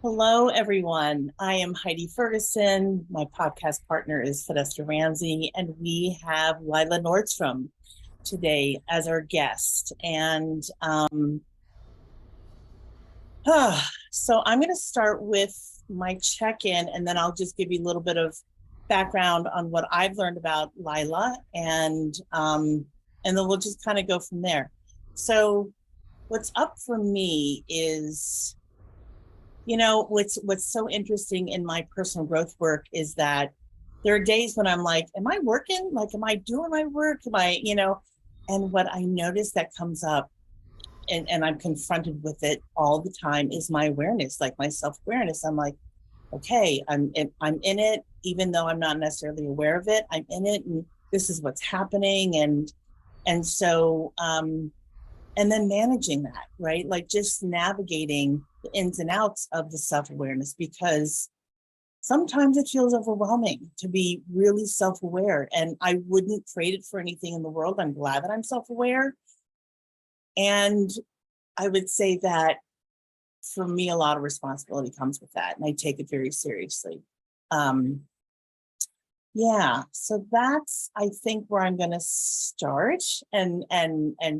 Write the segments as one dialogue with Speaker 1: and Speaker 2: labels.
Speaker 1: Hello, everyone. I am Heidi Ferguson. My podcast partner is Fidesta Ramsey, and we have Lila Nordstrom today as our guest. So I'm going to start with my check-in, and then I'll just give you a little bit of background on what I've learned about Lila, and then we'll just kind of go from there. So, what's up for me is what's so interesting in my personal growth work is that there are days when I'm like, am I working? Like, am I doing my work? And what I notice that comes up and I'm confronted with it all the time is my awareness, like my self-awareness. I'm like, okay, I'm in it, even though I'm not necessarily aware of it. I'm in it, and this is what's happening. And then managing that, right? Like just navigating the ins and outs of the self-awareness, because sometimes it feels overwhelming to be really self-aware, and I wouldn't trade it for anything in the world. I'm glad that I'm self-aware. And I would say that for me, a lot of responsibility comes with that, and I take it very seriously. Um, yeah, so that's, I think, where I'm going to start and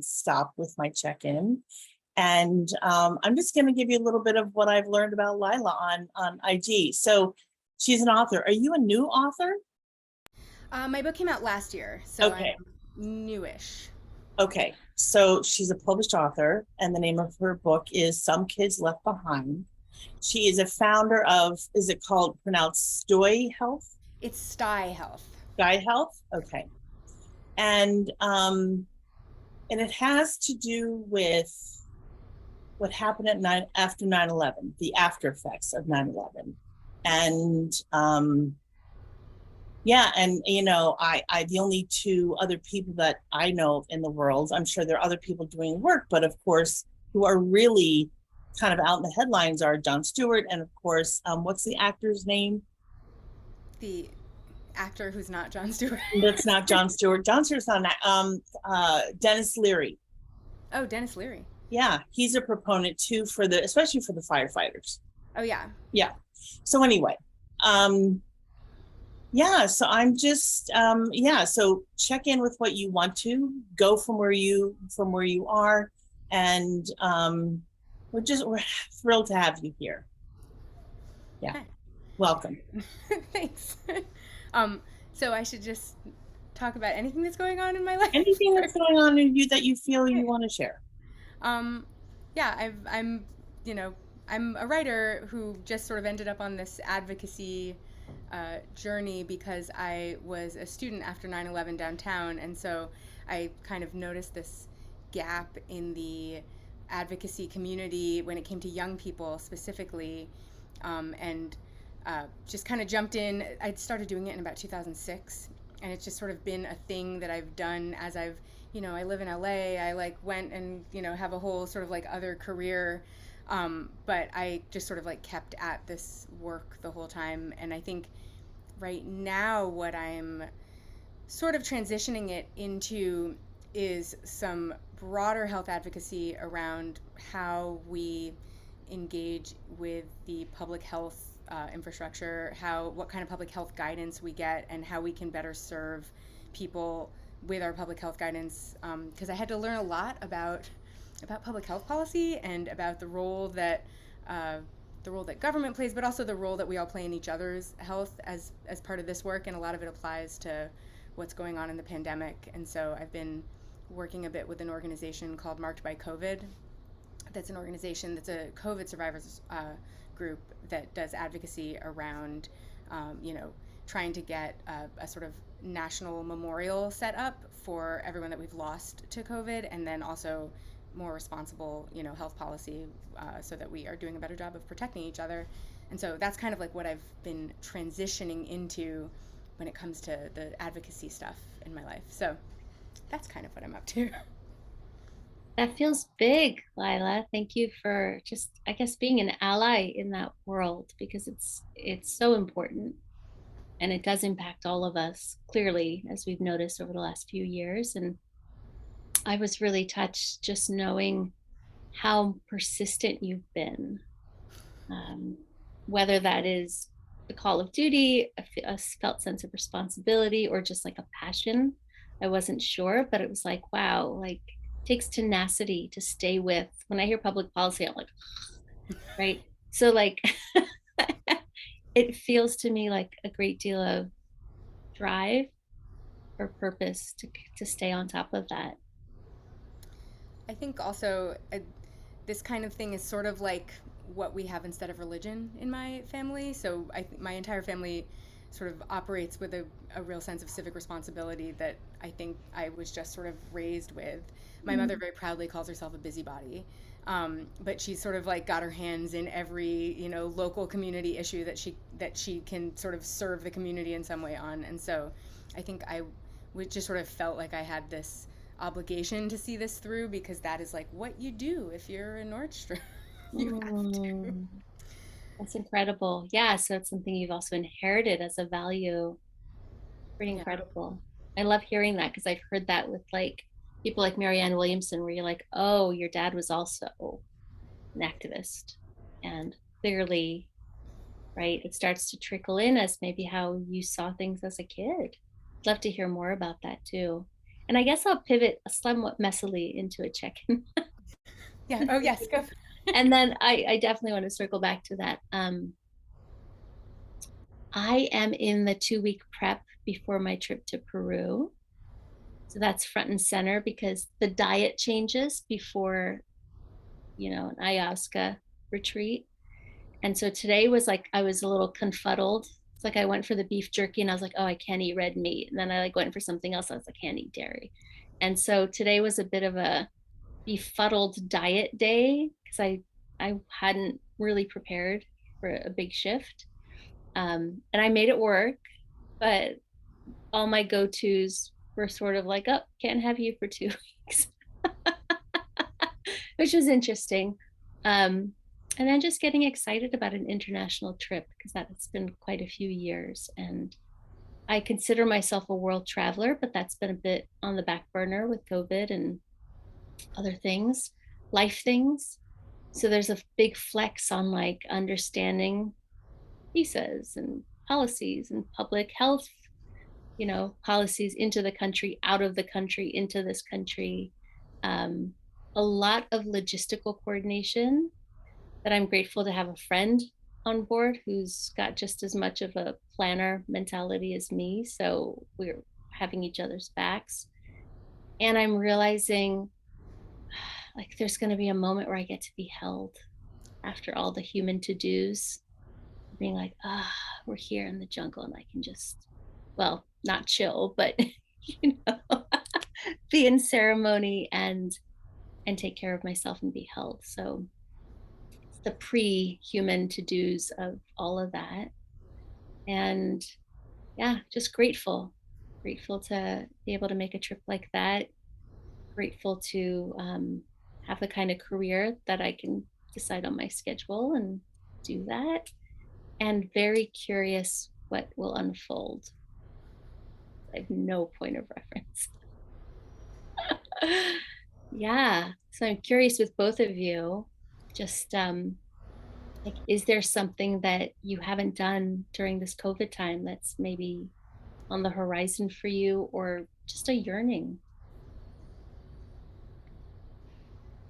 Speaker 1: stop with my check-in. And I'm just going to give you a little bit of what I've learned about Lila on IG. So she's an author. Are you a new author?
Speaker 2: My book came out last year, so I'm
Speaker 1: Okay.
Speaker 2: newish.
Speaker 1: Okay. So she's a published author, and the name of her book is Some Kids Left Behind. She is a founder of, is it called pronounced Stoy Health?
Speaker 2: It's Sty Health.
Speaker 1: Sky Health? Okay. And and it has to do with what happened at after 9/11, the after effects of 9/11. And yeah, and I the only two other people that I know in the world, I'm sure there are other people doing work, but of course, who are really kind of out in the headlines are Jon Stewart, and of course, what's the actor's name?
Speaker 2: The actor who's not Jon Stewart.
Speaker 1: That's not Jon Stewart. Jon Stewart's not that. Dennis Leary.
Speaker 2: Oh, Dennis Leary.
Speaker 1: Yeah, he's a proponent too, for the especially for the firefighters.
Speaker 2: Oh yeah.
Speaker 1: Yeah. So anyway, um, yeah, so I'm just yeah, so check in with what you want to, go from where you are, and we're thrilled to have you here. Yeah,
Speaker 2: Okay.
Speaker 1: welcome.
Speaker 2: Thanks. um, so I should just talk about anything that's going on in my life.
Speaker 1: Anything that's going on in you that you feel you want to share?
Speaker 2: um, yeah, I'm, you know, I'm a writer who just sort of ended up on this advocacy journey because I was a student after 9/11 downtown, and so I kind of noticed this gap in the advocacy community when it came to young people specifically, and just kind of jumped in. I'd started doing it in about 2006, and it's just sort of been a thing that I've done as I live in LA. I like went and have a whole sort of like other career, but I just sort of like kept at this work the whole time. And I think right now what I'm sort of transitioning it into is some broader health advocacy around how we engage with the public health infrastructure, what kind of public health guidance we get, and how we can better serve people with our public health guidance. Because I had to learn a lot about public health policy and about uh, the role that government plays, but also the role that we all play in each other's health as part of this work. And a lot of it applies to what's going on in the pandemic. And so I've been working a bit with an organization called Marked by COVID. That's an organization that's a COVID survivors group that does advocacy around, trying to get a sort of national memorial set up for everyone that we've lost to COVID, and then also more responsible, health policy, so that we are doing a better job of protecting each other. And so that's kind of like what I've been transitioning into when it comes to the advocacy stuff in my life. So that's kind of what I'm up to.
Speaker 3: That feels big, Lila. Thank you for just, I guess, being an ally in that world because it's so important and it does impact all of us clearly, as we've noticed over the last few years. And I was really touched just knowing how persistent you've been. whether that is the call of duty, a felt sense of responsibility, or just like a passion. I wasn't sure, but it was like, wow, like takes tenacity to stay with. When I hear public policy, I'm like, right. So like it feels to me like a great deal of drive or purpose to stay on top of that.
Speaker 2: I think also this kind of thing is sort of like what we have instead of religion in my family. So my entire family sort of operates with a real sense of civic responsibility that I think I was just sort of raised with. My mother very proudly calls herself a busybody. But she's sort of like got her hands in every, you know, local community issue that she can sort of serve the community in some way on. And so I think I would just sort of felt like I had this obligation to see this through, because that is like what you do if you're a Nordstrom. You have to.
Speaker 3: Mm, that's incredible. Yeah, so it's something you've also inherited as a value. Pretty
Speaker 2: Yeah.
Speaker 3: incredible. I love hearing that because I've heard that with like people like Marianne Williamson, where you're like, oh, your dad was also an activist. And clearly, right, it starts to trickle in as maybe how you saw things as a kid. I'd love to hear more about that too. And I guess I'll pivot somewhat messily into a check-in.
Speaker 2: Yeah. Oh yes, go.
Speaker 3: And then I definitely want to circle back to that. I am in the 2-week prep before my trip to Peru. So that's front and center because the diet changes before, you know, an ayahuasca retreat. And so today was like, I was a little confuddled. It's like I went for the beef jerky and I was like, oh, I can't eat red meat. And then I like went for something else. I was like, I can't eat dairy. And so today was a bit of a befuddled diet day because I hadn't really prepared for a big shift. And I made it work, but all my go-tos were sort of like, oh, can't have you for 2 weeks, which was interesting. And then just getting excited about an international trip because that's been quite a few years. And I consider myself a world traveler, but that's been a bit on the back burner with COVID and other things, life things. So there's a big flex on like understanding visas and policies and public health, you know, policies into the country, out of the country, into this country. Um, a lot of logistical coordination that I'm grateful to have a friend on board who's got just as much of a planner mentality as me. So we're having each other's backs. And I'm realizing like there's going to be a moment where I get to be held after all the human to dos, being like, we're here in the jungle and I can just, well, not chill, but you know, be in ceremony and take care of myself and be held. So it's the pre-human to-dos of all of that. And yeah, just grateful to be able to make a trip like that. Grateful to have the kind of career that I can decide on my schedule and do that. And very curious what will unfold. I have no point of reference. Yeah. So I'm curious with both of you, just like, is there something that you haven't done during this COVID time that's maybe on the horizon for you or just a yearning?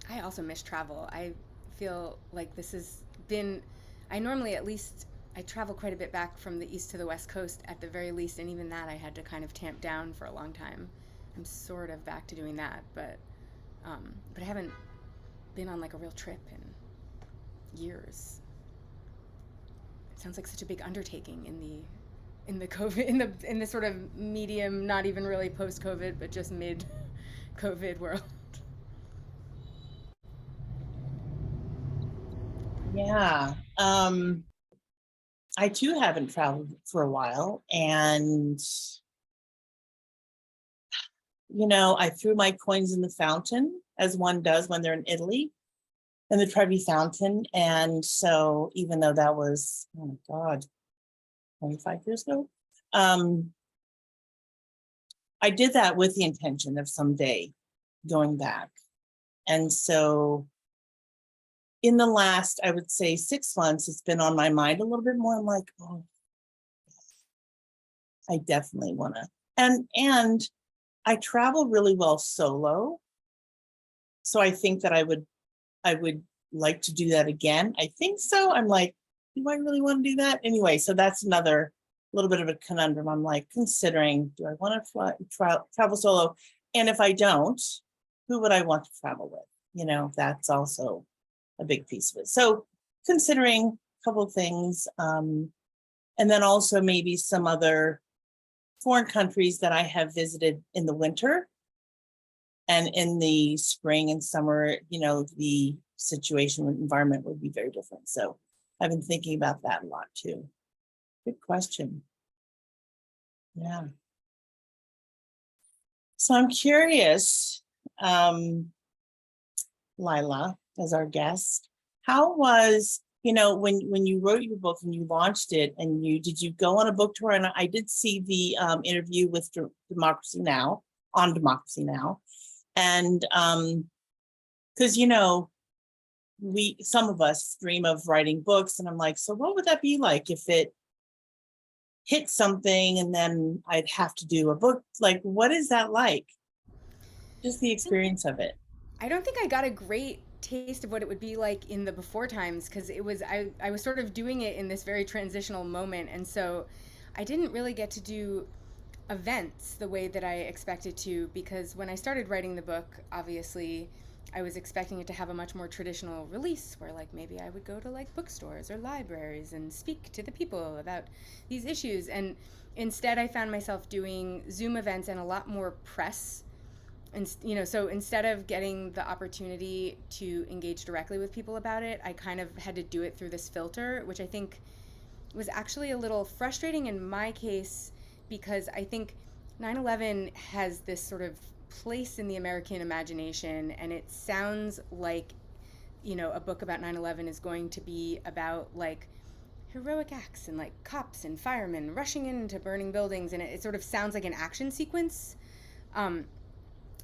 Speaker 2: I also miss travel. I feel like this has been, I normally at least, I travel quite a bit back from the east to the west coast at the very least, and even that I had to kind of tamp down for a long time. I'm sort of back to doing that, but I haven't been on like a real trip in years. It sounds like such a big undertaking in the COVID in the sort of medium, not even really post COVID, but just mid COVID world.
Speaker 1: Yeah. I too haven't traveled for a while, and you know, I threw my coins in the fountain, as one does when they're in Italy, in the Trevi Fountain. And so, even though that was, oh my God, 25 years ago, I did that with the intention of someday going back. And so in the last, I would say 6 months, it's been on my mind a little bit more. I'm like, oh, I definitely want to. And I travel really well solo. So I think that I would like to do that again. I think so. I'm like, do I really want to do that? Anyway, so that's another little bit of a conundrum. I'm like considering, do I want to travel solo? And if I don't, who would I want to travel with? You know, that's also a big piece of it. So considering a couple of things, and then also maybe some other foreign countries that I have visited in the winter, and in the spring and summer, you know, the situation and environment would be very different. So I've been thinking about that a lot too. Good question. Yeah. So I'm curious, Lila, as our guest, how was, you know, when you wrote your book and you launched it, and did you go on a book tour? And I did see the interview with Democracy Now! On Democracy Now! And because, you know, some of us dream of writing books, and I'm like, so what would that be like if it hit something and then I'd have to do a book? Like, what is that like? Just the experience of it.
Speaker 2: I don't think I got a great taste of what it would be like in the before times, because I was sort of doing it in this very transitional moment, and so I didn't really get to do events the way that I expected to, because when I started writing the book, obviously I was expecting it to have a much more traditional release, where like maybe I would go to like bookstores or libraries and speak to the people about these issues, and instead I found myself doing Zoom events and a lot more press. And you know, so instead of getting the opportunity to engage directly with people about it, I kind of had to do it through this filter, which I think was actually a little frustrating in my case, because I think 9/11 has this sort of place in the American imagination, and it sounds like, you know, a book about 9/11 is going to be about like heroic acts and like cops and firemen rushing into burning buildings, and it sort of sounds like an action sequence. Um,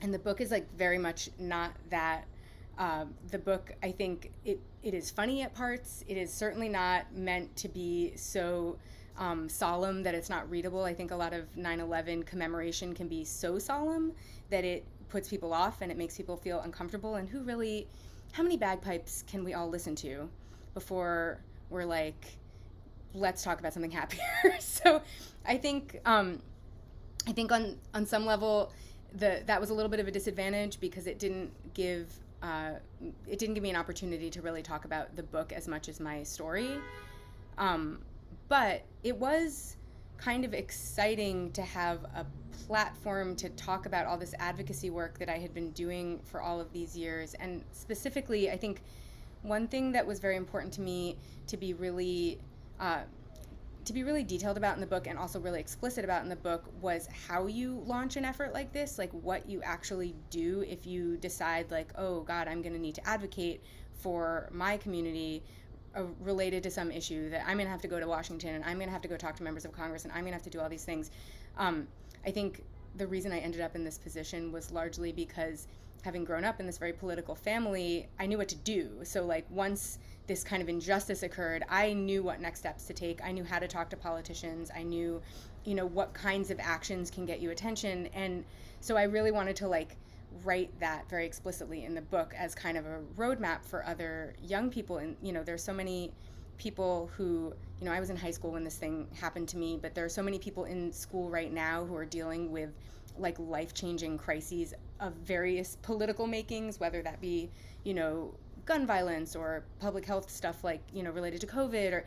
Speaker 2: and the book is like very much not that. The book, I think it is funny at parts. It is certainly not meant to be so solemn that it's not readable. I think a lot of 9/11 commemoration can be so solemn that it puts people off and it makes people feel uncomfortable. And how many bagpipes can we all listen to before we're like, let's talk about something happier? So I think on some level, that was a little bit of a disadvantage, because it didn't give me an opportunity to really talk about the book as much as my story. But it was kind of exciting to have a platform to talk about all this advocacy work that I had been doing for all of these years. And specifically, I think one thing that was very important to me to be really detailed about in the book, and also really explicit about in the book, was how you launch an effort like this, like what you actually do if you decide like, oh God, I'm going to need to advocate for my community related to some issue, that I'm going to have to go to Washington and I'm going to have to go talk to members of Congress and I'm going to have to do all these things. I think the reason I ended up in this position was largely because, having grown up in this very political family, I knew what to do. So like once this kind of injustice occurred, I knew what next steps to take. I knew how to talk to politicians. I knew, you know, what kinds of actions can get you attention. And so I really wanted to like write that very explicitly in the book as kind of a roadmap for other young people. And, you know, there's so many people who, you know, I was in high school when this thing happened to me, but there are so many people in school right now who are dealing with like life-changing crises of various political makings, whether that be, you know, gun violence or public health stuff like, you know, related to COVID, or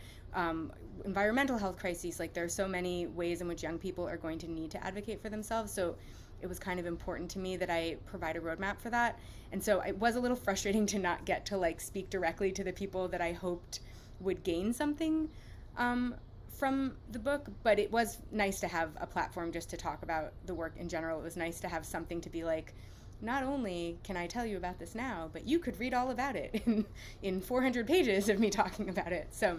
Speaker 2: environmental health crises. Like there are so many ways in which young people are going to need to advocate for themselves. So it was kind of important to me that I provide a roadmap for that. And so it was a little frustrating to not get to like speak directly to the people that I hoped would gain something from the book, but it was nice to have a platform just to talk about the work in general. It was nice to have something to be like, not only can I tell you about this now, but you could read all about it in 400 pages of me talking about it. So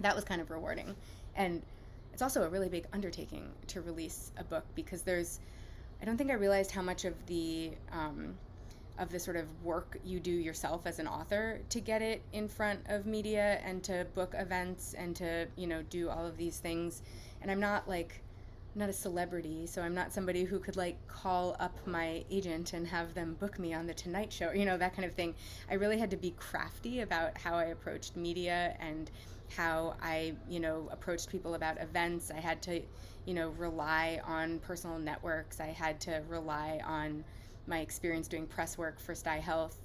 Speaker 2: that was kind of rewarding. And it's also a really big undertaking to release a book, because I don't think I realized how much of the the sort of work you do yourself as an author to get it in front of media and to book events and to, you know, do all of these things. And I'm not like, I'm not a celebrity, so I'm not somebody who could like call up my agent and have them book me on the Tonight Show, you know, that kind of thing. I really had to be crafty about how I approached media and how I, you know, approached people about events. I had to, you know, rely on personal networks. I had to rely on my experience doing press work for Sty Health,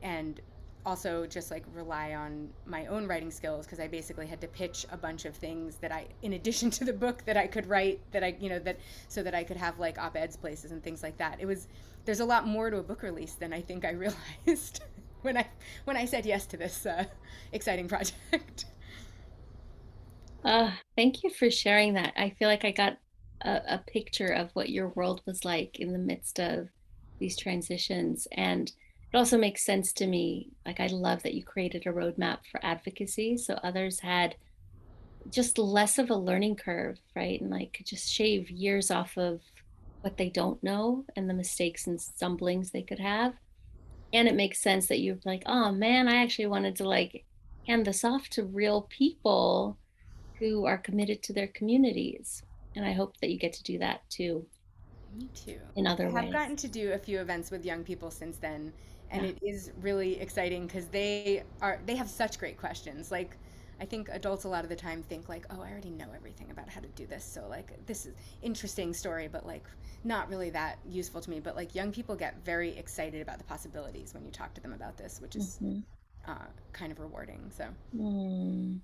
Speaker 2: and also just like rely on my own writing skills, because I basically had to pitch a bunch of things that I, in addition to the book, that I could write, that I, you know, that so that I could have like op-eds places and things like that. It was, there's a lot more to a book release than I think I realized when I said yes to this exciting project.
Speaker 3: Thank you for sharing that. I feel like I got a picture of what your world was like in the midst of these transitions. And it also makes sense to me. Like, I love that you created a roadmap for advocacy so others had just less of a learning curve, right? And like could just shave years off of what they don't know and the mistakes and stumblings they could have. And it makes sense that you're like, oh man, I actually wanted to like hand this off to real people who are committed to their communities. And I hope that you get to do that too
Speaker 2: Me too.
Speaker 3: in
Speaker 2: I
Speaker 3: other
Speaker 2: have
Speaker 3: ways.
Speaker 2: gotten to do a few events with young people since then, and
Speaker 3: Yeah.
Speaker 2: it is really exciting because they have such great questions. Like, I think adults a lot of the time think like, "Oh, I already know everything about how to do this." So like, this is interesting story, but like not really that useful to me. But like young people get very excited about the possibilities when you talk to them about this, which is
Speaker 3: Hmm.
Speaker 2: kind of rewarding. So,
Speaker 3: Mm,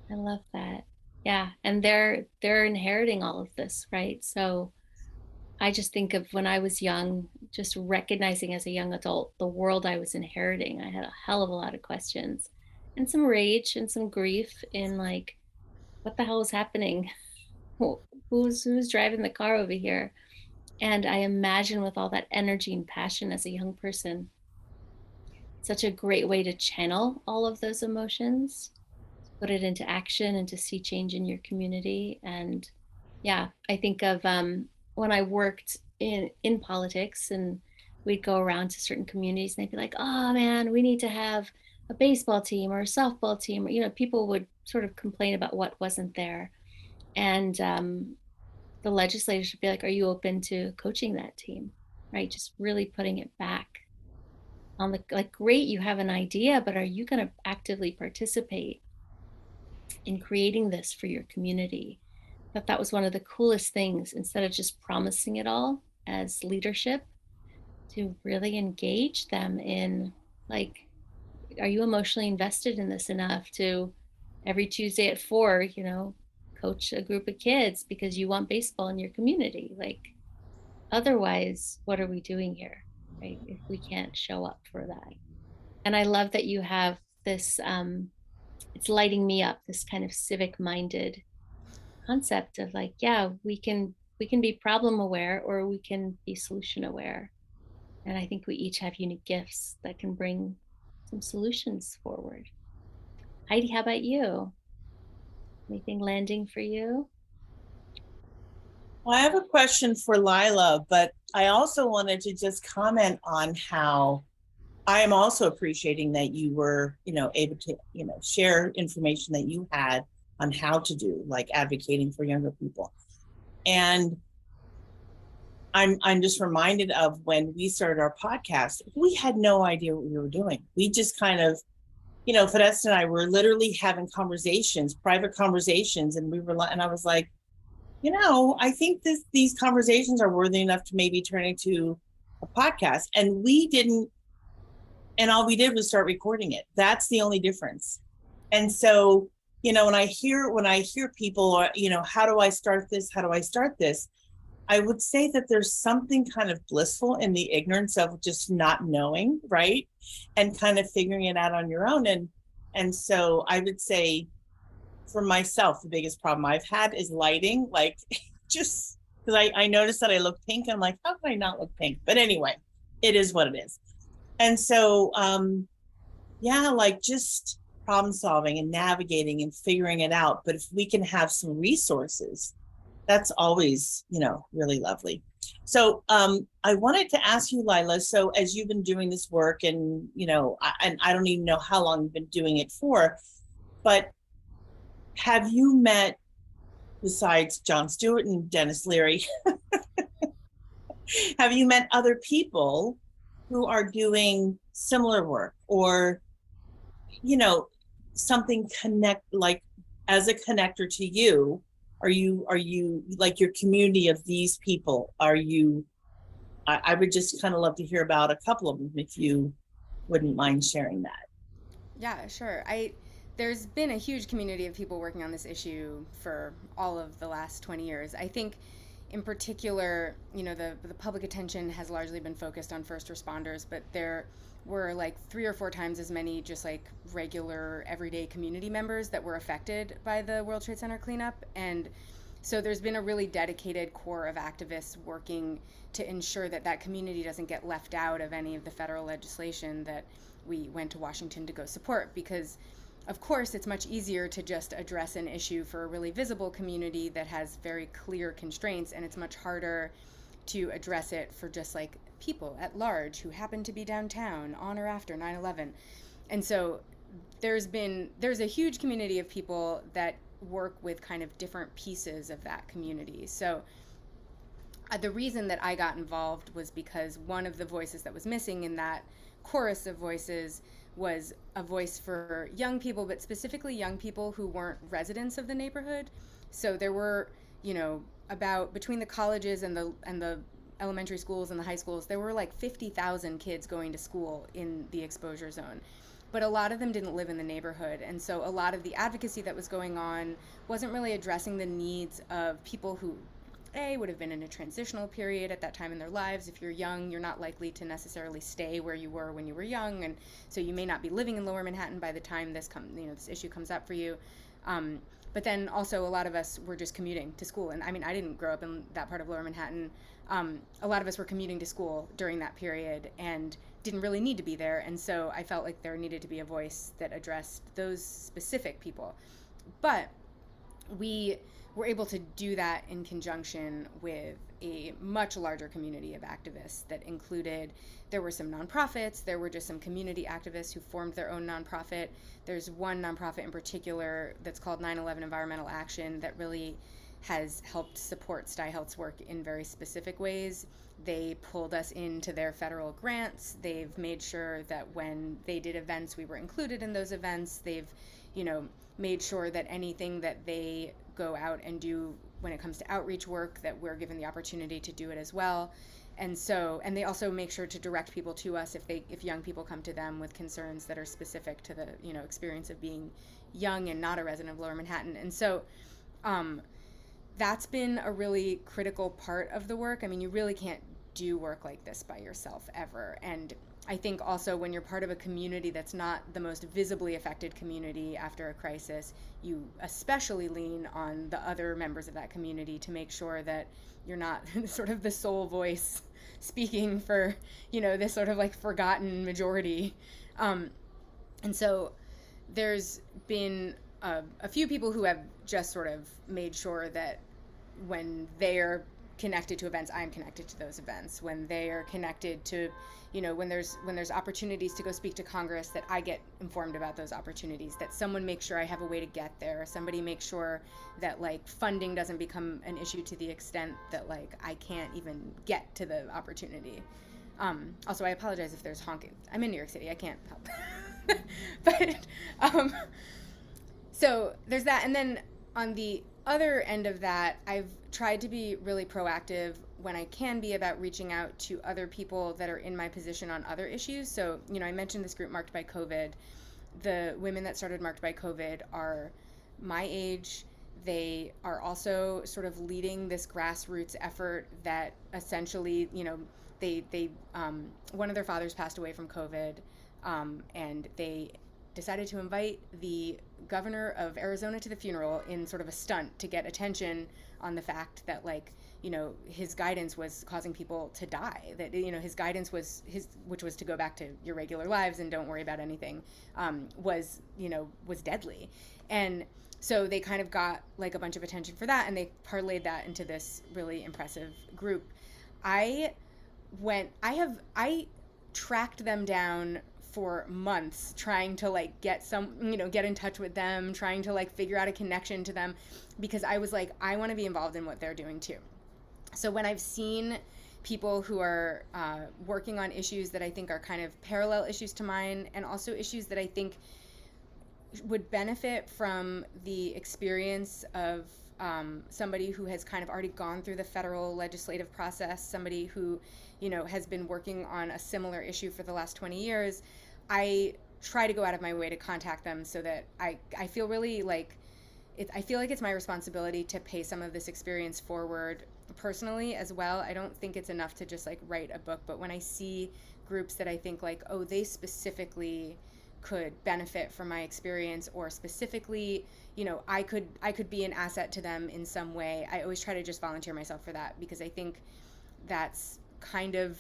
Speaker 3: I love that. Yeah, and they're inheriting all of this, right? So I just think of when I was young, just recognizing as a young adult the world I was inheriting. I had a hell of a lot of questions and some rage and some grief in like, what the hell is happening? Who's driving the car over here? And I imagine with all that energy and passion as a young person, such a great way to channel all of those emotions, put it into action and to see change in your community. And yeah, I think of when I worked in politics, and we'd go around to certain communities and they'd be like, oh man, we need to have a baseball team or a softball team, or, you know, people would sort of complain about what wasn't there. And the legislators would be like, are you open to coaching that team? Right, just really putting it back on the, like, great, you have an idea, but are you going to actively participate in creating this for your community? That was one of the coolest things, instead of just promising it all as leadership, to really engage them in, like, are you emotionally invested in this enough to every Tuesday at 4, you know, coach a group of kids because you want baseball in your community? Like, otherwise, what are we doing here? Right? If we can't show up for that. And I love that you have this it's lighting me up, this kind of civic minded concept of like, yeah, we can be problem aware or we can be solution aware. And I think we each have unique gifts that can bring some solutions forward. Heidi, how about you? Anything landing for you?
Speaker 1: Well, I have a question for Lila, but I also wanted to just comment on how I am also appreciating that you were, able to, share information that you had on how to do like advocating for younger people. And I'm just reminded of when we started our podcast, we had no idea what we were doing. We just kind of, Fidesz and I were literally having conversations, private conversations, and and I was like, I think these conversations are worthy enough to maybe turn into a podcast. And we didn't, and all we did was start recording it. That's the only difference. And so, when I hear people, or, how do I start this? How do I start this? I would say that there's something kind of blissful in the ignorance of just not knowing, right? And kind of figuring it out on your own. And so I would say for myself, the biggest problem I've had is lighting, like just because I noticed that I look pink. I'm like, how can I not look pink? But anyway, it is what it is. And so, yeah, like just problem solving and navigating and figuring it out. But if we can have some resources That's always, really lovely. So I wanted to ask you, Lila, so as you've been doing this work and, and I don't even know how long you've been doing it for, but have you met, besides John Stewart and Dennis Leary, have you met other people who are doing similar work or, you know, something connect like as a connector to you? Are you like your community of these people? I would just kind of love to hear about a couple of them if you wouldn't mind sharing that.
Speaker 2: Yeah, sure. There's been a huge community of people working on this issue for all of the last 20 years. I think in particular, the public attention has largely been focused on first responders, but there were like 3 or 4 times as many just like regular everyday community members that were affected by the World Trade Center cleanup. And so there's been a really dedicated core of activists working to ensure that that community doesn't get left out of any of the federal legislation that we went to Washington to go support, because of course it's much easier to just address an issue for a really visible community that has very clear constraints, and it's much harder to address it for just like people at large who happen to be downtown on or after 9/11. And so there's a huge community of people that work with kind of different pieces of that community. So the reason that I got involved was because one of the voices that was missing in that chorus of voices was a voice for young people, but specifically young people who weren't residents of the neighborhood. So there were, about between the colleges and the elementary schools and the high schools, there were like 50,000 kids going to school in the exposure zone. But a lot of them didn't live in the neighborhood. And so a lot of the advocacy that was going on wasn't really addressing the needs of people who would have been in a transitional period at that time in their lives. If you're young, you're not likely to necessarily stay where you were when you were young, and so you may not be living in Lower Manhattan by the time this issue comes up for you. But then also a lot of us were just commuting to school, and I mean I didn't grow up in that part of Lower Manhattan. A lot of us were commuting to school during that period and didn't really need to be there, and so I felt like there needed to be a voice that addressed those specific people. But we were able to do that in conjunction with a much larger community of activists that included, there were some nonprofits, there were just some community activists who formed their own nonprofit. There's one nonprofit in particular that's called 9/11 Environmental Action that really has helped support Steihelt's work in very specific ways. They pulled us into their federal grants. They've made sure that when they did events, we were included in those events. They've, made sure that anything that they go out and do when it comes to outreach work, that we're given the opportunity to do it as well. And they also make sure to direct people to us if young people come to them with concerns that are specific to the, experience of being young and not a resident of Lower Manhattan. And so that's been a really critical part of the work. I mean, you really can't do work like this by yourself ever. And I think also when you're part of a community that's not the most visibly affected community after a crisis, you especially lean on the other members of that community to make sure that you're not sort of the sole voice speaking for, this sort of like forgotten majority. And so there's been a few people who have just sort of made sure that when they're connected to events, I'm connected to those events. When they are connected to, when there's opportunities to go speak to Congress, that I get informed about those opportunities, that someone makes sure I have a way to get there, somebody makes sure that like funding doesn't become an issue to the extent that like I can't even get to the opportunity. Also, I apologize if there's honking. I'm in New York City, I can't help. But so there's that. And then on the other end of that, I've tried to be really proactive when I can be about reaching out to other people that are in my position on other issues. So, I mentioned this group Marked by COVID. The women that started Marked by COVID are my age. They are also sort of leading this grassroots effort that essentially, they one of their fathers passed away from COVID, and they decided to invite the governor of Arizona to the funeral in sort of a stunt to get attention on the fact that, like, you know, his guidance was causing people to die. That, you know, his guidance was which was to go back to your regular lives and don't worry about anything, was, you know, was deadly. And so they kind of got like a bunch of attention for that, and they parlayed that into this really impressive group. I I tracked them down for months, trying to like get get in touch with them, trying to like figure out a connection to them, because I was like, I want to be involved in what they're doing too. So when I've seen people who are working on issues that I think are kind of parallel issues to mine, and also issues that I think would benefit from the experience of somebody who has kind of already gone through the federal legislative process, somebody who, you know, has been working on a similar issue for the last 20 years, I try to go out of my way to contact them, so that I feel really like I feel like it's my responsibility to pay some of this experience forward personally as well. I don't think it's enough to just like write a book, but when I see groups that I think like, oh, they specifically could benefit from my experience, or specifically, you know, I could be an asset to them in some way, I always try to just volunteer myself for that, because I think that's kind of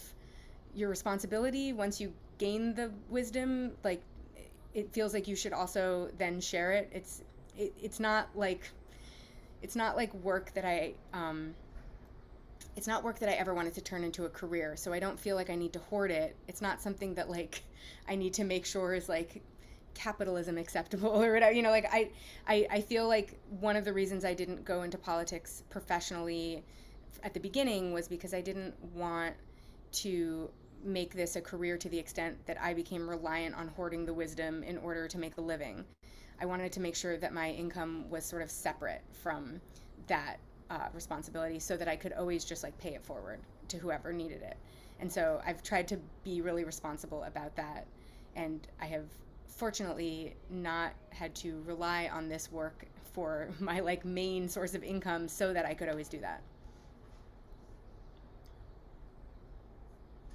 Speaker 2: your responsibility once you gain the wisdom. Like, it feels like you should also then share it. It's not like work that it's not work that I ever wanted to turn into a career, so I don't feel like I need to hoard it. It's not something that like I need to make sure is like capitalism acceptable or whatever. You know, like I feel like one of the reasons I didn't go into politics professionally at the beginning was because I didn't want to make this a career to the extent that I became reliant on hoarding the wisdom in order to make a living. I wanted to make sure that my income was sort of separate from that responsibility, so that I could always just like pay it forward to whoever needed it. And so I've tried to be really responsible about that, and I have fortunately not had to rely on this work for my like main source of income, so that I could always do that.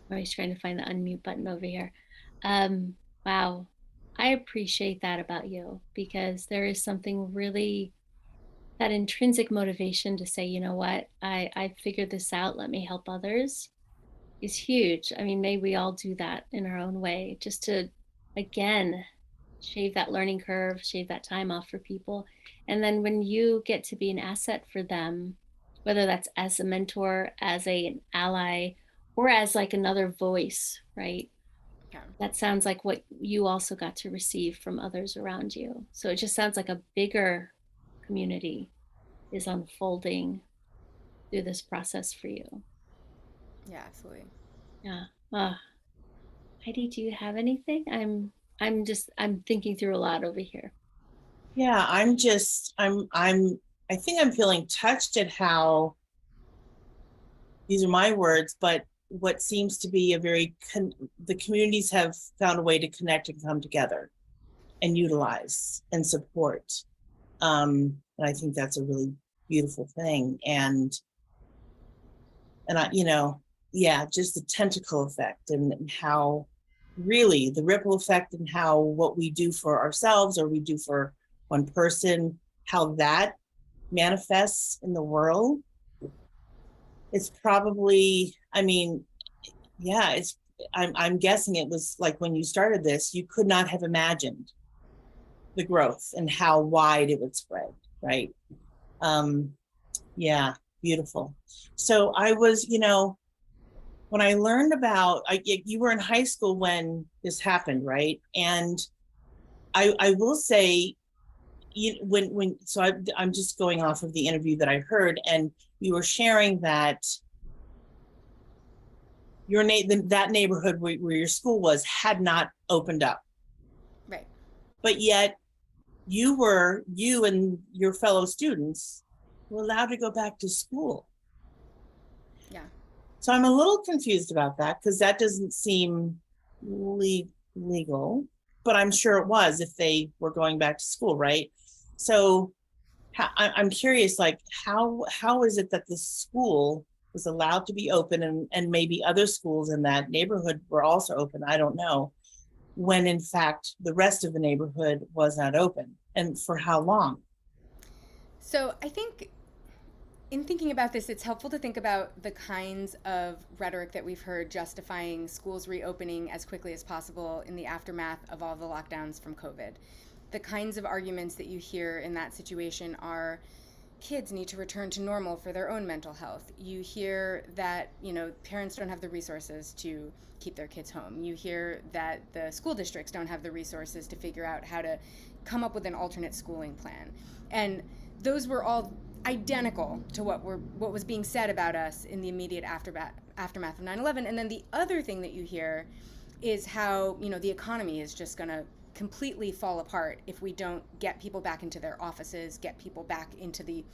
Speaker 3: I'm always trying to find the unmute button over here. Wow. I appreciate that about you, because there is something really, that intrinsic motivation to say, you know what, I figured this out, let me help others, is huge. I mean, may we all do that in our own way, just to, again, shave that learning curve, shave that time off for people. And then when you get to be an asset for them, whether that's as a mentor, as an ally, or as like another voice, right?
Speaker 2: Yeah.
Speaker 3: That sounds like what you also got to receive from others around you. So it just sounds like a bigger community is unfolding through this process for you.
Speaker 2: Yeah, absolutely.
Speaker 3: Yeah. Heidi, do you have anything? I'm thinking through a lot over here.
Speaker 1: Yeah, I think I'm feeling touched at how, these are my words, but what seems to be the communities have found a way to connect and come together and utilize and support. And I think that's a really beautiful thing. And I, yeah, just the tentacle effect, and how really the ripple effect, and how what we do for ourselves or we do for one person, how that manifests in the world. It's probably, I mean, yeah, I'm guessing it was like when you started this, you could not have imagined the growth and how wide it would spread, right? Yeah, beautiful. So I was, when I learned about, you were in high school when this happened, right? And I will say, I'm just going off of the interview that I heard, and you were sharing that that neighborhood where your school was had not opened up.
Speaker 2: Right.
Speaker 1: But yet you and your fellow students were allowed to go back to school.
Speaker 2: Yeah.
Speaker 1: So I'm a little confused about that, because that doesn't seem legal, but I'm sure it was if they were going back to school, right? So I'm curious, like, how is it that the school was allowed to be open, and maybe other schools in that neighborhood were also open? I don't know. when in fact the rest of the neighborhood was not open, and for how long?
Speaker 2: So I think in thinking about this, it's helpful to think about the kinds of rhetoric that we've heard justifying schools reopening as quickly as possible in the aftermath of all the lockdowns from COVID. The kinds of arguments that you hear in that situation are kids need to return to normal for their own mental health. You hear that, parents don't have the resources to keep their kids home. You hear that the school districts don't have the resources to figure out how to come up with an alternate schooling plan. And those were all identical to what was being said about us in the immediate aftermath of 9/11. And then the other thing that you hear is how, the economy is just going to completely fall apart if we don't get people back into their offices, get people back into the,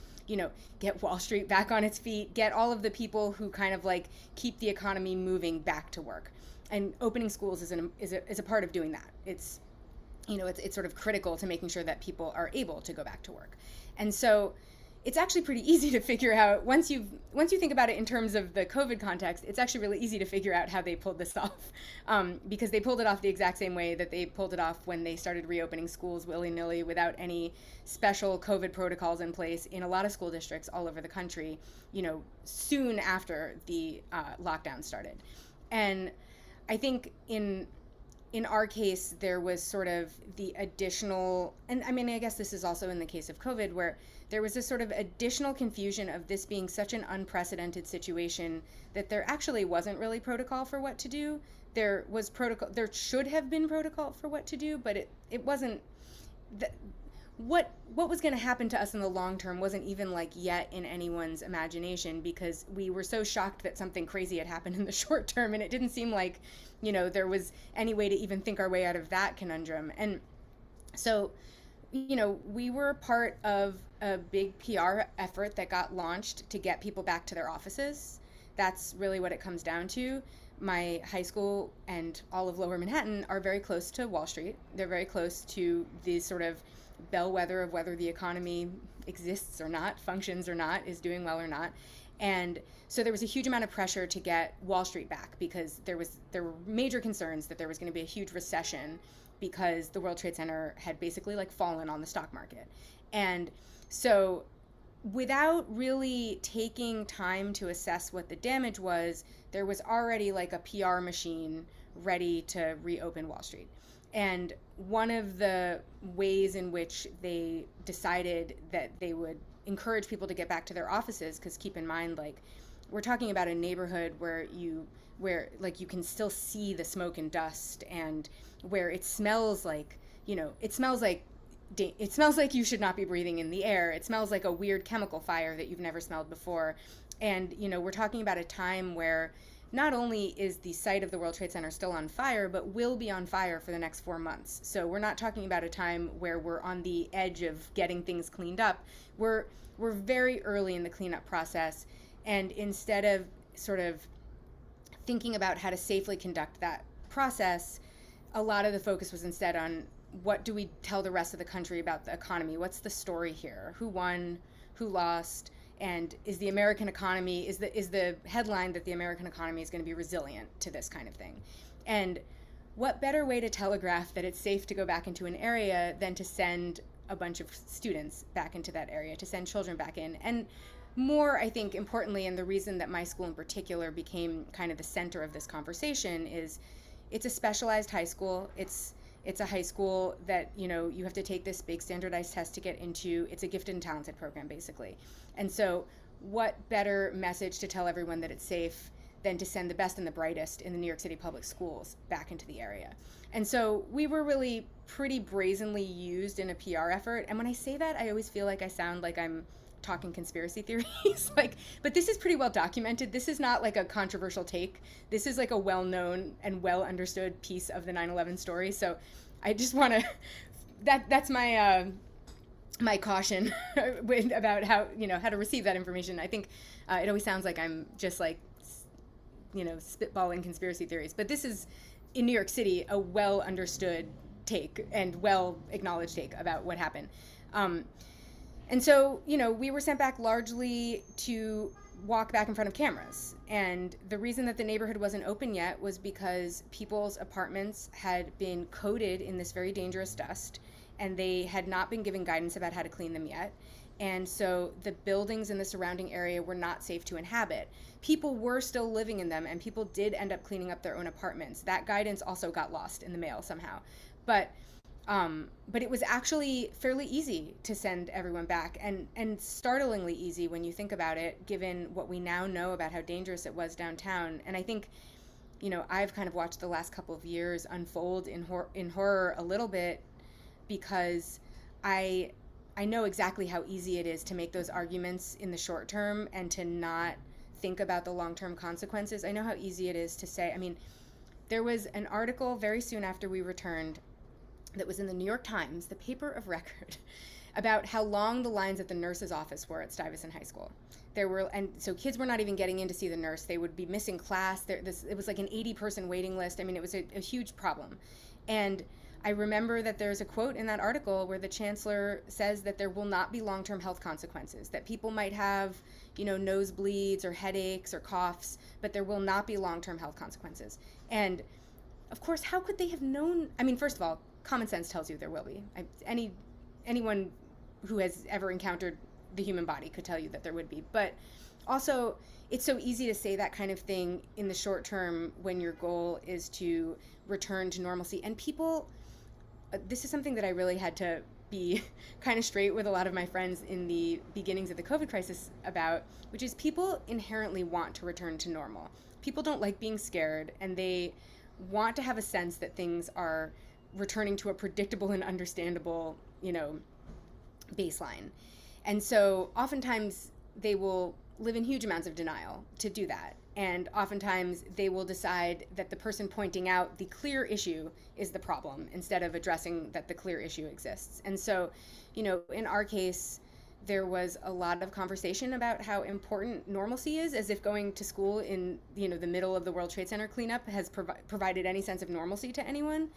Speaker 2: get Wall Street back on its feet, get all of the people who kind of like keep the economy moving back to work. And opening schools is a part of doing that. It's, it's sort of critical to making sure that people are able to go back to work. And so it's actually pretty easy to figure out once you think about it in terms of the COVID context. It's actually really easy to figure out how they pulled this off, because they pulled it off the exact same way that they pulled it off when they started reopening schools willy-nilly without any special COVID protocols in place in a lot of school districts all over the country, soon after the lockdown started. And I think in our case, there was sort of the additional, and I mean, I guess this is also in the case of COVID, where there was this sort of additional confusion of this being such an unprecedented situation that there actually wasn't really protocol for what to do. There was protocol, there should have been protocol for what to do, but it wasn't, what was going to happen to us in the long term wasn't even like yet in anyone's imagination, because we were so shocked that something crazy had happened in the short term, and it didn't seem like, there was any way to even think our way out of that conundrum. And so, we were part of a big PR effort that got launched to get people back to their offices. That's really what it comes down to. My high school and all of Lower Manhattan are very close to Wall Street. They're very close to the sort of bellwether of whether the economy exists or not, functions or not, is doing well or not. And so there was a huge amount of pressure to get Wall Street back, because there were major concerns that there was going to be a huge recession because the World Trade Center had basically like fallen on the stock market. And so without really taking time to assess what the damage was, there was already like a PR machine ready to reopen Wall Street. And one of the ways in which they decided that they would encourage people to get back to their offices, because keep in mind, like, we're talking about a neighborhood where you can still see the smoke and dust, and where it smells like, it smells like you should not be breathing in the air. It smells like a weird chemical fire that you've never smelled before. And, we're talking about a time where not only is the site of the World Trade Center still on fire, but will be on fire for the next 4 months. So we're not talking about a time where we're on the edge of getting things cleaned up. We're very early in the cleanup process. And instead of sort of thinking about how to safely conduct that process, a lot of the focus was instead on what do we tell the rest of the country about the economy? What's the story here? Who won? Who lost? And is the American economy, is the headline that the American economy is going to be resilient to this kind of thing? And what better way to telegraph that it's safe to go back into an area than to send a bunch of students back into that area, to send children back in? And more, I think, importantly, and the reason that my school in particular became kind of the center of this conversation is it's a specialized high school. It's a high school that, you have to take this big standardized test to get into. It's a gifted and talented program, basically. And so what better message to tell everyone that it's safe than to send the best and the brightest in the New York City public schools back into the area? And so we were really pretty brazenly used in a PR effort. And when I say that, I always feel like I sound like I'm talking conspiracy theories. But this is pretty well documented. This is not like a controversial take. This is like a well-known and well-understood piece of the 9/11 story. So I just want to, that's my my caution about how to receive that information. I think it always sounds like I'm just like, spitballing conspiracy theories. But this is, in New York City, a well-understood take and well-acknowledged take about what happened. And so, we were sent back largely to walk back in front of cameras. And the reason that the neighborhood wasn't open yet was because people's apartments had been coated in this very dangerous dust, and they had not been given guidance about how to clean them yet. And so the buildings in the surrounding area were not safe to inhabit. People were still living in them, and people did end up cleaning up their own apartments. That guidance also got lost in the mail somehow. But but it was actually fairly easy to send everyone back, and startlingly easy when you think about it, given what we now know about how dangerous it was downtown. And I think, I've kind of watched the last couple of years unfold in horror a little bit, because I I know exactly how easy it is to make those arguments in the short term and to not think about the long term consequences. I know how easy it is to say, I mean, there was an article very soon after we returned that was in the New York Times, the paper of record, about how long the lines at the nurse's office were at Stuyvesant High School. And so kids were not even getting in to see the nurse. They would be missing class. It was like an 80-person waiting list. I mean, it was a huge problem. And I remember that there's a quote in that article where the chancellor says that there will not be long-term health consequences, that people might have, nosebleeds or headaches or coughs, but there will not be long-term health consequences. And of course, how could they have known? I mean, first of all, common sense tells you there will be. Anyone who has ever encountered the human body could tell you that there would be. But also, it's so easy to say that kind of thing in the short term when your goal is to return to normalcy. And people, this is something that I really had to be kind of straight with a lot of my friends in the beginnings of the COVID crisis about, which is people inherently want to return to normal. People don't like being scared, and they want to have a sense that things are returning to a predictable and understandable, baseline. And so oftentimes they will live in huge amounts of denial to do that. And oftentimes they will decide that the person pointing out the clear issue is the problem instead of addressing that the clear issue exists. And so, in our case, there was a lot of conversation about how important normalcy is, as if going to school in, the middle of the World Trade Center cleanup has provided any sense of normalcy to anyone.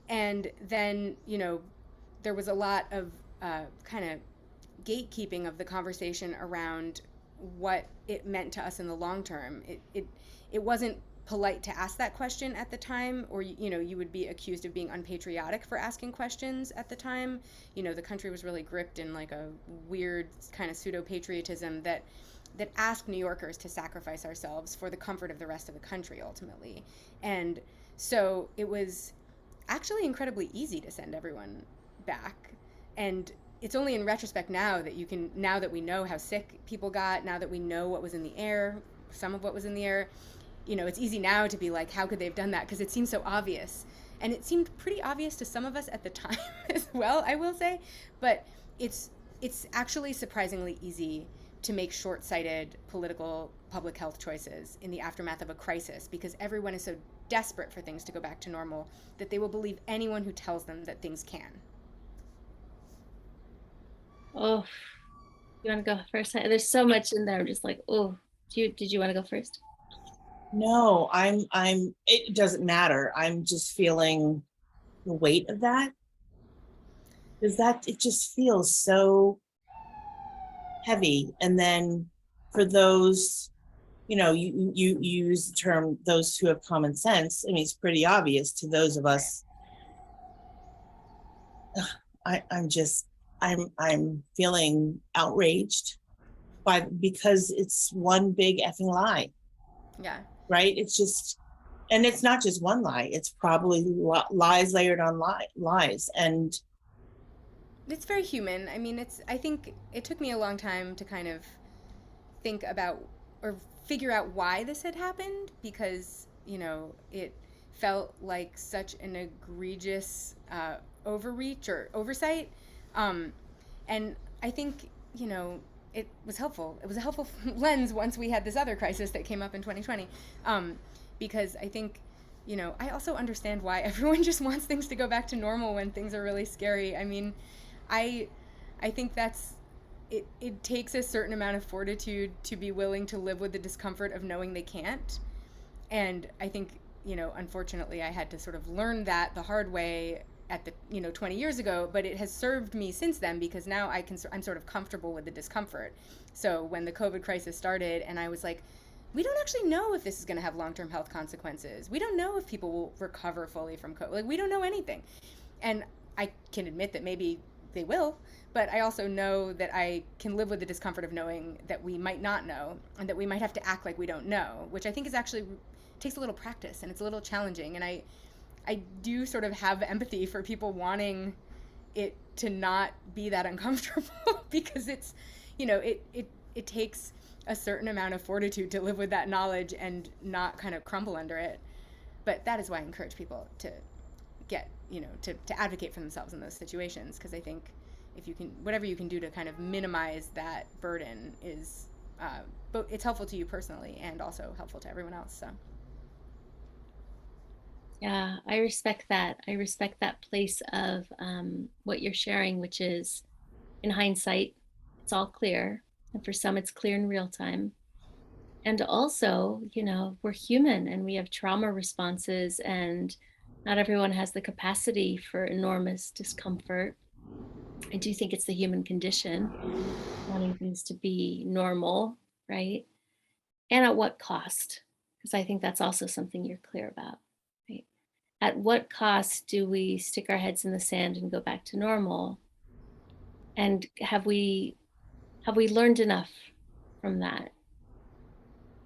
Speaker 2: And then, there was a lot of kind of gatekeeping of the conversation around what it meant to us in the long term. It wasn't polite to ask that question at the time, or you would be accused of being unpatriotic for asking questions at the time. The country was really gripped in like a weird kind of pseudo patriotism that asked New Yorkers to sacrifice ourselves for the comfort of the rest of the country ultimately. And so it was actually incredibly easy to send everyone back. And it's only in retrospect now that we know how sick people got, now that we know what was in the air, some of what was in the air, it's easy now to be like, how could they have done that? Because it seems so obvious. And it seemed pretty obvious to some of us at the time as well, I will say. But it's actually surprisingly easy to make short-sighted political public health choices in the aftermath of a crisis, because everyone is so desperate for things to go back to normal that they will believe anyone who tells them that things can.
Speaker 3: Oh, you want to go first? There's so much in there. I'm just like, oh, did you want to go first?
Speaker 1: No, it doesn't matter. I'm just feeling the weight of that. Because it just feels so heavy. And then for those, you use the term, those who have common sense. I mean, it's pretty obvious to those of us. I'm feeling outraged because it's one big effing lie.
Speaker 2: Yeah.
Speaker 1: Right? It's just, and it's not just one lie. It's probably lies layered on lies. And
Speaker 2: it's very human. I mean, I think it took me a long time to kind of think about or figure out why this had happened, because, it felt like such an egregious overreach or oversight. And I think, it was helpful. It was a helpful lens once we had this other crisis that came up in 2020. Because I think, I also understand why everyone just wants things to go back to normal when things are really scary. I mean, I think it takes a certain amount of fortitude to be willing to live with the discomfort of knowing they can't. And I think, unfortunately, I had to sort of learn that the hard way at the 20 years ago, but it has served me since then, because now I'm sort of comfortable with the discomfort. So when the COVID crisis started and I was like, we don't actually know if this is going to have long-term health consequences. We don't know if people will recover fully from COVID. Like, we don't know anything. And I can admit that maybe they will, but I also know that I can live with the discomfort of knowing that we might not know, and that we might have to act like we don't know, which I think is actually takes a little practice, and it's a little challenging. And I do sort of have empathy for people wanting it to not be that uncomfortable because it's, it takes a certain amount of fortitude to live with that knowledge and not kind of crumble under it. But that is why I encourage people to get, to advocate for themselves in those situations, because I think if you can, whatever you can do to kind of minimize that burden is, but it's helpful to you personally and also helpful to everyone else. So.
Speaker 3: Yeah, I respect that. I respect that place of what you're sharing, which is, in hindsight, it's all clear. And for some, it's clear in real time. And also, we're human and we have trauma responses, and not everyone has the capacity for enormous discomfort. I do think it's the human condition, wanting things to be normal, right? And at what cost? Because I think that's also something you're clear about, right? At what cost do we stick our heads in the sand and go back to normal? And have we learned enough from that?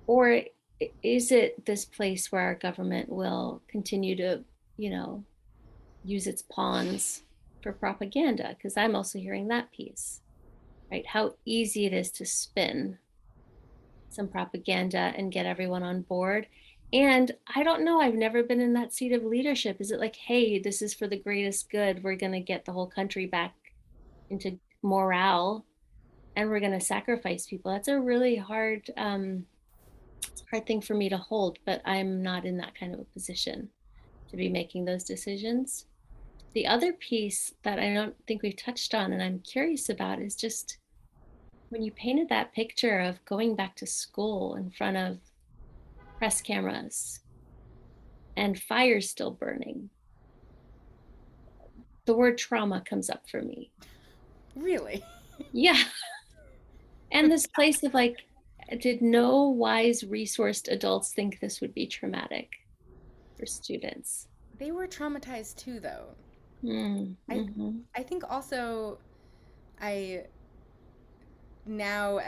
Speaker 3: Or is it this place where our government will continue to, use its pawns for propaganda? Because I'm also hearing that piece, right? How easy it is to spin some propaganda and get everyone on board. And I don't know, I've never been in that seat of leadership. Is it like, hey, this is for the greatest good, we're going to get the whole country back into morale, and we're going to sacrifice people? That's a really hard thing for me to hold, but I'm not in that kind of a position to be making those decisions. The other piece that I don't think we've touched on and I'm curious about is just when you painted that picture of going back to school in front of press cameras and fires still burning, the word trauma comes up for me.
Speaker 2: Really?
Speaker 3: Yeah. And this place of like, did no wise, resourced adults think this would be traumatic for students?
Speaker 2: They were traumatized too, though.
Speaker 3: Mm-hmm.
Speaker 2: I think also, I now,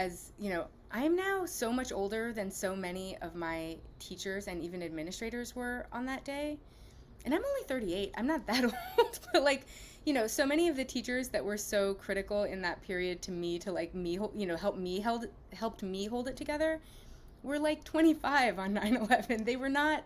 Speaker 2: I'm now so much older than so many of my teachers and even administrators were on that day. And I'm only 38. I'm not that old, but so many of the teachers that were so critical in that period to me, to helped me hold it together, were like 25 on 9/11. They were not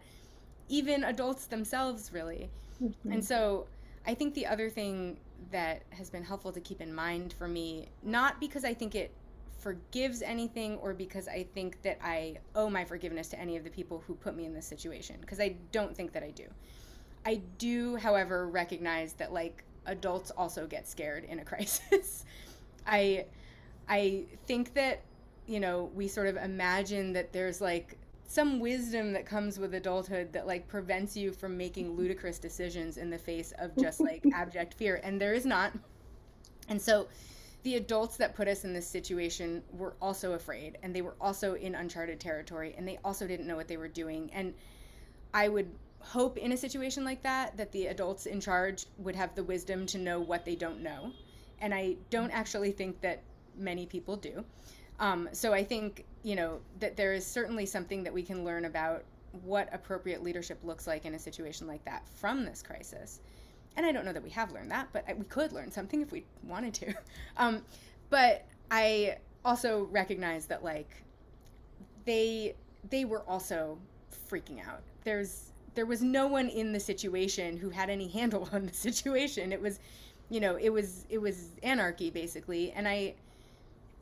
Speaker 2: even adults themselves, really.
Speaker 3: Mm-hmm.
Speaker 2: And so I think the other thing that has been helpful to keep in mind for me, not because I think it forgives anything or because I think that I owe my forgiveness to any of the people who put me in this situation, because I don't think that I do. I do, however, recognize that adults also get scared in a crisis. I think that, we sort of imagine that there's some wisdom that comes with adulthood that prevents you from making ludicrous decisions in the face of just abject fear, and there is not. And so the adults that put us in this situation were also afraid, and they were also in uncharted territory, and they also didn't know what they were doing. And I would hope in a situation like that the adults in charge would have the wisdom to know what they don't know. And I don't actually think that many people do. So I think, that there is certainly something that we can learn about what appropriate leadership looks like in a situation like that from this crisis. And I don't know that we have learned that, but we could learn something if we wanted to. But I also recognize that they were also freaking out. There was no one in the situation who had any handle on the situation. It was, it was anarchy basically. And I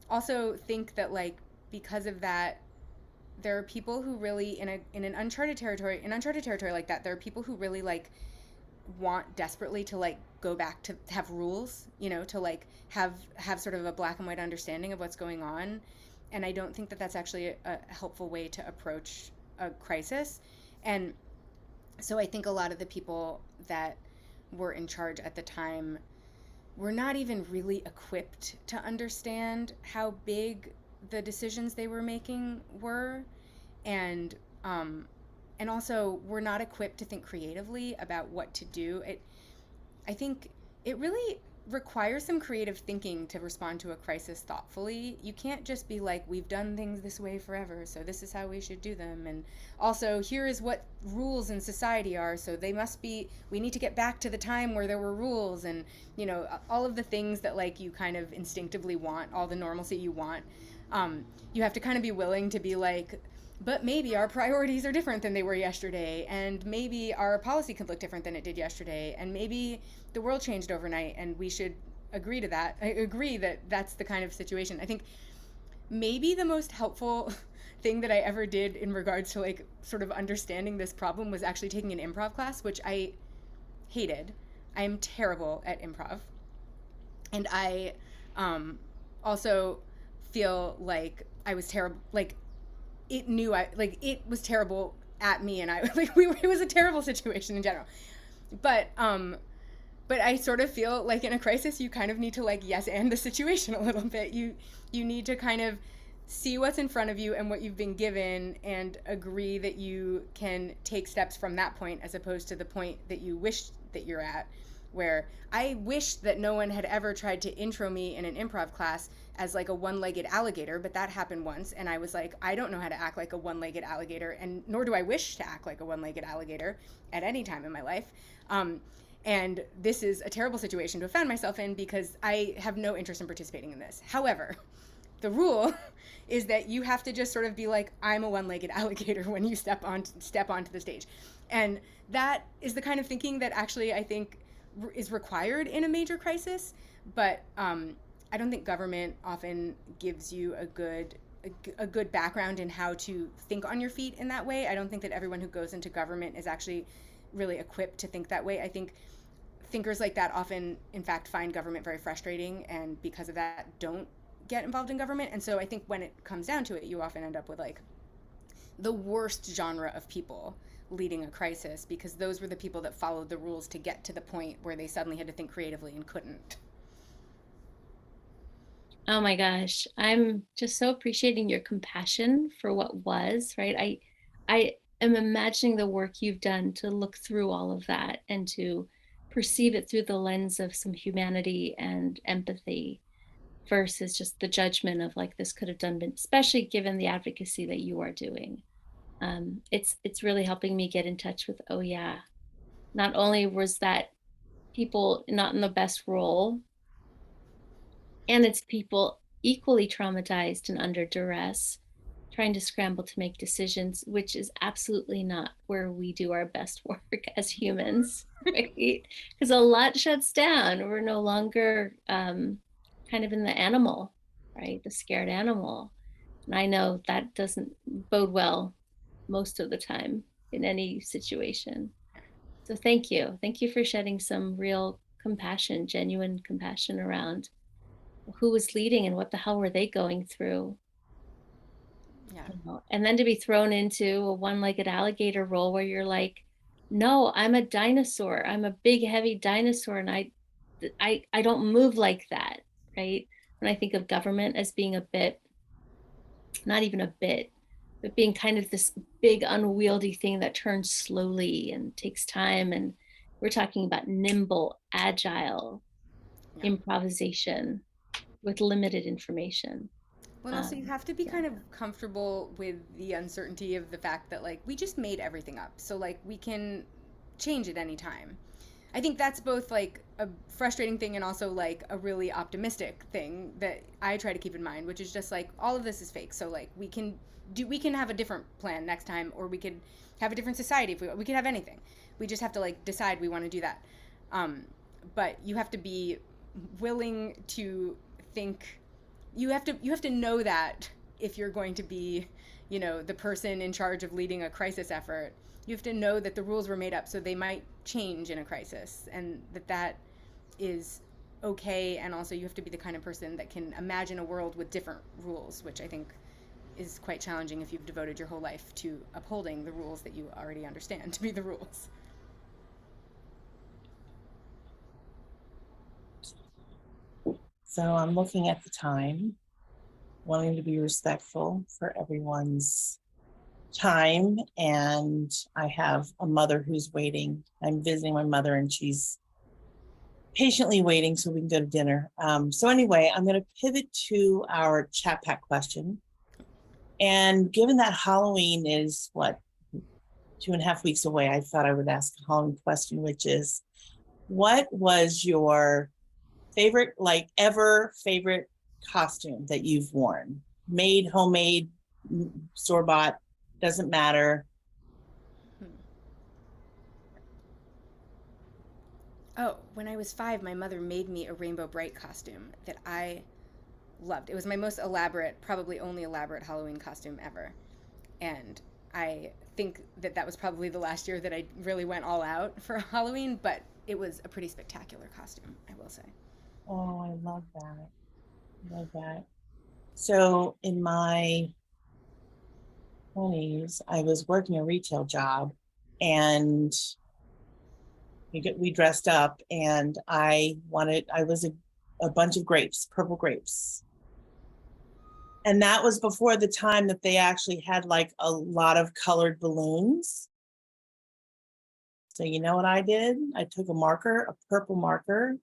Speaker 2: also think that because of that, there are people who really in an uncharted territory like that, there are people who really want desperately to go back to have rules, to have sort of a black and white understanding of what's going on. And I don't think that that's actually a helpful way to approach a crisis. And so I think a lot of the people that were in charge at the time were not even really equipped to understand how big the decisions they were making were, and and also were not equipped to think creatively about what to do. I think it really requires some creative thinking to respond to a crisis thoughtfully. You can't just be like, we've done things this way forever, so this is how we should do them. And also, here is what rules in society are, so they must be, we need to get back to the time where there were rules. And, all of the things that like you kind of instinctively want, all the normalcy you want. You have to kind of be willing to be like, but maybe our priorities are different than they were yesterday, and maybe our policy could look different than it did yesterday, and maybe the world changed overnight, and we should agree to that. I agree that that's the kind of situation. I think maybe the most helpful thing that I ever did in regards to like sort of understanding this problem was actually taking an improv class, which I hated. I am terrible at improv. And I also feel like I was terrible, like it was terrible at me, and I like it was a terrible situation in general. But I sort of feel like in a crisis you kind of need to like yes and the situation a little bit. You need to kind of see what's in front of you and what you've been given and agree that you can take steps from that point as opposed to the point that you wish that you're at, where I wish that no one had ever tried to intro me in an improv class as like a one-legged alligator, but that happened once, and I was like, I don't know how to act like a one-legged alligator, and nor do I wish to act like a one-legged alligator at any time in my life. And this is a terrible situation to have found myself in because I have no interest in participating in this. However, the rule is that you have to just sort of be like, I'm a one-legged alligator when you step onto the stage. And that is the kind of thinking that actually I think is required in a major crisis, but I don't think government often gives you a good background in how to think on your feet in that way. I don't think that everyone who goes into government is actually really equipped to think that way. I think thinkers like that often, in fact, find government very frustrating, and because of that, don't get involved in government. And so I think when it comes down to it, you often end up with like the worst genre of people leading a crisis, because those were the people that followed the rules to get to the point where they suddenly had to think creatively and couldn't.
Speaker 3: Oh my gosh, I'm just so appreciating your compassion for what was, right? I am imagining the work you've done to look through all of that and to perceive it through the lens of some humanity and empathy versus just the judgment of like this could have done been, especially given the advocacy that you are doing. It's really helping me get in touch with, oh yeah, not only was that people not in the best role, and it's people equally traumatized and under duress, trying to scramble to make decisions, which is absolutely not where we do our best work as humans, right? Because a lot shuts down. We're no longer kind of in the animal, right? The scared animal. And I know that doesn't bode well most of the time in any situation. So thank you. Thank you for shedding some real compassion, genuine compassion around who was leading and what the hell were they going through.
Speaker 2: Yeah.
Speaker 3: And then to be thrown into a one-legged alligator role where you're like, no, I'm a dinosaur. I'm a big, heavy dinosaur, and I don't move like that, right? When I think of government as being a bit, not even a bit, but being kind of this big, unwieldy thing that turns slowly and takes time. And we're talking about nimble, agile
Speaker 2: Yeah.
Speaker 3: improvisation with limited information.
Speaker 2: Well, also you have to be
Speaker 3: Yeah.
Speaker 2: kind of comfortable with the uncertainty of the fact that like we just made everything up, so like we can change at any time. I think that's both like a frustrating thing and also like a really optimistic thing that I try to keep in mind, which is just like all of this is fake, so like we can have a different plan next time, or we could have a different society if we could have anything. We just have to like decide we want to do that. But you have to be willing to think, you have to know that if you're going to be, the person in charge of leading a crisis effort, you have to know that the rules were made up, so they might change in a crisis, and that is okay. And also you have to be the kind of person that can imagine a world with different rules, which I think is quite challenging if you've devoted your whole life to upholding the rules that you already understand to be the rules.
Speaker 1: So I'm looking at the time, wanting to be respectful for everyone's time. And I have a mother who's waiting. I'm visiting my mother and she's patiently waiting so we can go to dinner. So anyway, I'm going to pivot to our chat pack question. And given that Halloween is what, 2.5 weeks away, I thought I would ask a Halloween question, which is, what was your favorite, like ever favorite costume that you've worn? Made, homemade, store-bought, doesn't matter.
Speaker 2: Oh, when I was 5, my mother made me a Rainbow Bright costume that I loved. It was my most elaborate, probably only elaborate Halloween costume ever. And I think that that was probably the last year that I really went all out for Halloween, but it was a pretty spectacular costume, I will say.
Speaker 1: Oh, I love that. I love that. So in my 20s, I was working a retail job and we dressed up and I was a bunch of grapes, purple grapes. And that was before the time that they actually had like a lot of colored balloons. So you know what I did? I took a purple marker,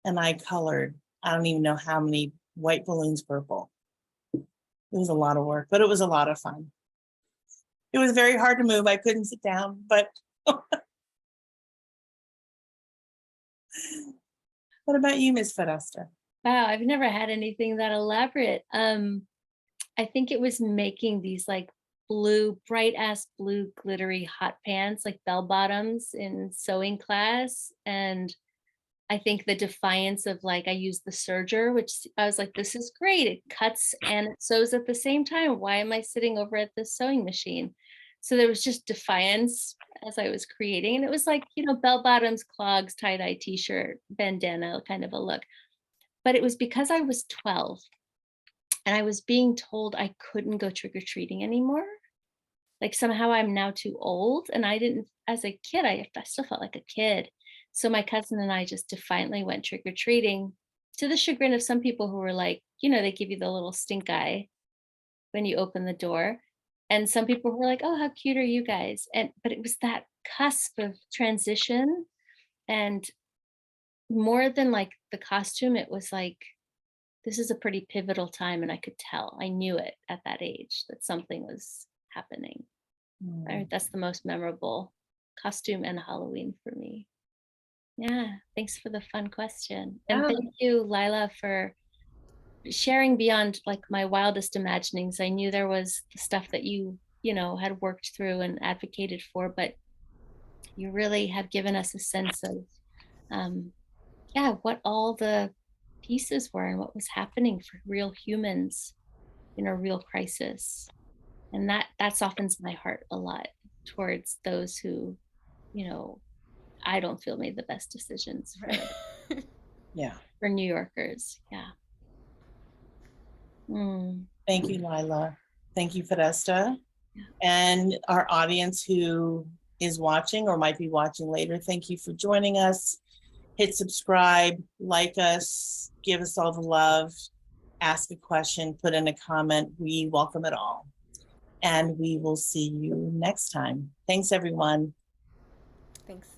Speaker 1: and I colored, I don't even know how many white balloons purple. It was a lot of work, but it was a lot of fun. It was very hard to move. I couldn't sit down, but what about you, Miss Fedesta?
Speaker 3: Wow, I've never had anything that elaborate. I think it was making these like bright ass blue glittery hot pants, like bell bottoms in sewing class. And I think the defiance of like, I used the serger, which I was like, this is great. It cuts and it sews at the same time. Why am I sitting over at the sewing machine? So there was just defiance as I was creating. And it was like, bell bottoms, clogs, tie-dye t-shirt, bandana kind of a look. But it was because I was 12 and I was being told I couldn't go trick-or-treating anymore. Like somehow I'm now too old. And I didn't, as a kid, I still felt like a kid. So my cousin and I just defiantly went trick-or-treating, to the chagrin of some people who were like, they give you the little stink eye when you open the door. And some people were like, oh, how cute are you guys? But it was that cusp of transition. And more than like the costume, it was like, this is a pretty pivotal time. And I could tell, I knew it at that age that something was happening. That's the most memorable costume and Halloween for me. Yeah, thanks for the fun question. And thank you, Lila, for sharing beyond like my wildest imaginings. I knew there was the stuff that you had worked through and advocated for, but you really have given us a sense of what all the pieces were and what was happening for real humans in a real crisis. And that softens my heart a lot towards those who, I don't feel made the best decisions for,
Speaker 1: Yeah.
Speaker 3: for New Yorkers. Yeah.
Speaker 1: Thank you, Lila. Thank you, Fedesta.
Speaker 3: Yeah.
Speaker 1: And our audience who is watching or might be watching later, thank you for joining us. Hit subscribe, like us, give us all the love, ask a question, put in a comment. We welcome it all. And we will see you next time. Thanks, everyone.
Speaker 2: Thanks.